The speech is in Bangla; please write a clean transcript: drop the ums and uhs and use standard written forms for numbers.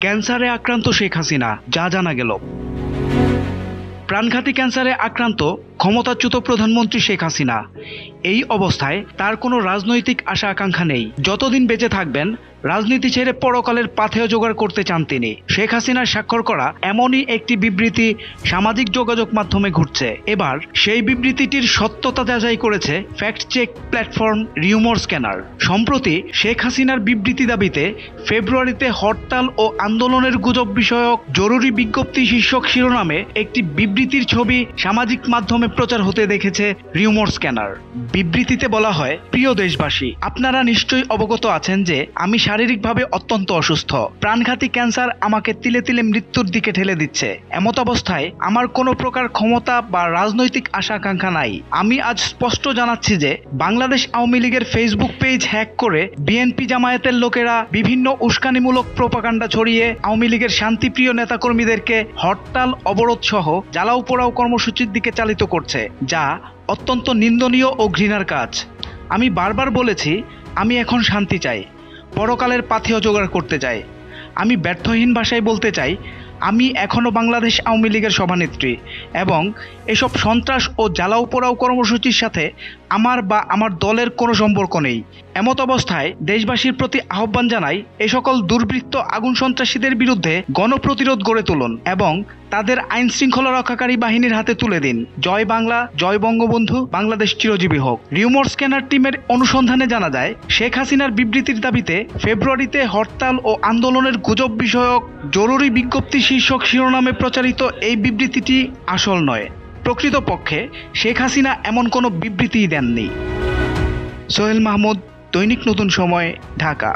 ক্যান্সারে আক্রান্ত শেখ হাসিনা, যা জানা গেল। প্রাণঘাতী ক্যান্সারে আক্রান্ত ক্ষমতাচ্যুত প্রধানমন্ত্রী শেখ হাসিনা। এই অবস্থায় তার কোনো রাজনৈতিক আশা আকাঙ্ক্ষা নেই। যতদিন বেঁচে থাকবেন রাজনীতি ছেড়ে পরকালের পাথেয় জোগাড় করতে চান তিনি। শেখ হাসিনার স্বাক্ষর করা এমনই একটি বিবৃতি সামাজিক যোগাযোগ মাধ্যমে ঘুরছে। এবার সেই বিবৃতিটির সত্যতা যাচাই করেছে fact check platform Rumor Scanner. সম্প্রতি শেখ হাসিনার বিবৃতি দাবিতে ফেব্রুয়ারিতে হরতাল ও আন্দোলনের গুজব বিষয়ক জরুরি বিজ্ঞপ্তি শীর্ষক শিরোনামে একটি বিবৃতির ছবি সামাজিক মাধ্যমে প্রচার হতে দেখেছে রিউমার স্ক্যানার। বিবৃতিতে বলা হয়, প্রিয় দেশবাসী, আপনারা নিশ্চয়ই অবগত আছেন যে আমি শারীরিকভাবে অত্যন্ত অসুস্থ। প্রাণঘাতী ক্যান্সার আমাকে তিলে তিলে মৃত্যুর দিকে ঠেলে দিচ্ছে। এমত অবস্থায় আমার কোনো প্রকার ক্ষমতা বা রাজনৈতিক আশা আকাঙ্ক্ষা নাই। আমি আজ স্পষ্ট জানাচ্ছি যে বাংলাদেশ আওয়ামী লীগের ফেসবুক পেজ হ্যাক করে বিএনপি জামায়াতের লোকেরা বিভিন্ন উস্কানিমূলক প্রোপাগান্ডা ছড়িয়ে আওয়ামী লীগের শান্তিপ্রিয় নেতাকর্মীদেরকে হরতাল, অবরোধ সহ জ্বালাও পোড়াও কর্মসূচির দিকে চালিত করছে, যা অত্যন্ত নিন্দনীয় ও ঘৃণার কাজ। আমি বারবার বলেছি, আমি এখন শান্তি চাই, পরকালের পাথেয় জোগাড় করতে চাই। আমি ব্যর্থহীন ভাষায় বলতে চাই, আমি এখনও বাংলাদেশ আওয়ামী লীগের সভানেত্রী এবং এসব সন্ত্রাস ও জ্বালাও পোড়াও কর্মসূচির সাথে আমার বা আমার দলের কোনো সম্পর্ক নেই। এমত অবস্থায় দেশবাসীর প্রতি আহ্বান জানাই, এ সকল দুর্বৃত্ত আগুন সন্ত্রাসীদের বিরুদ্ধে গণপ্রতিরোধ গড়ে তুলুন এবং তাদের আইন শৃঙ্খলা রক্ষাকারী বাহিনীর হাতে তুলে দিন। জয় বাংলা, জয় বঙ্গবন্ধু, বাংলাদেশ চিরজীবী হোক। রিউমার স্ক্যানার টিমের অনুসন্ধানে জানা যায়, শেখ হাসিনার বিবৃতির দাবিতে ফেব্রুয়ারিতে হরতাল ও আন্দোলনের গুজব বিষয়ক জরুরি বিজ্ঞপ্তি শীর্ষক শিরোনামে প্রচারিত এই বিবৃতিটি আসল নয়। প্রকৃতপক্ষে শেখ হাসিনা এমন কোনো বিবৃতিই দেননি। সোহেল মাহমুদ, দৈনিক নতুন সময়, ঢাকা।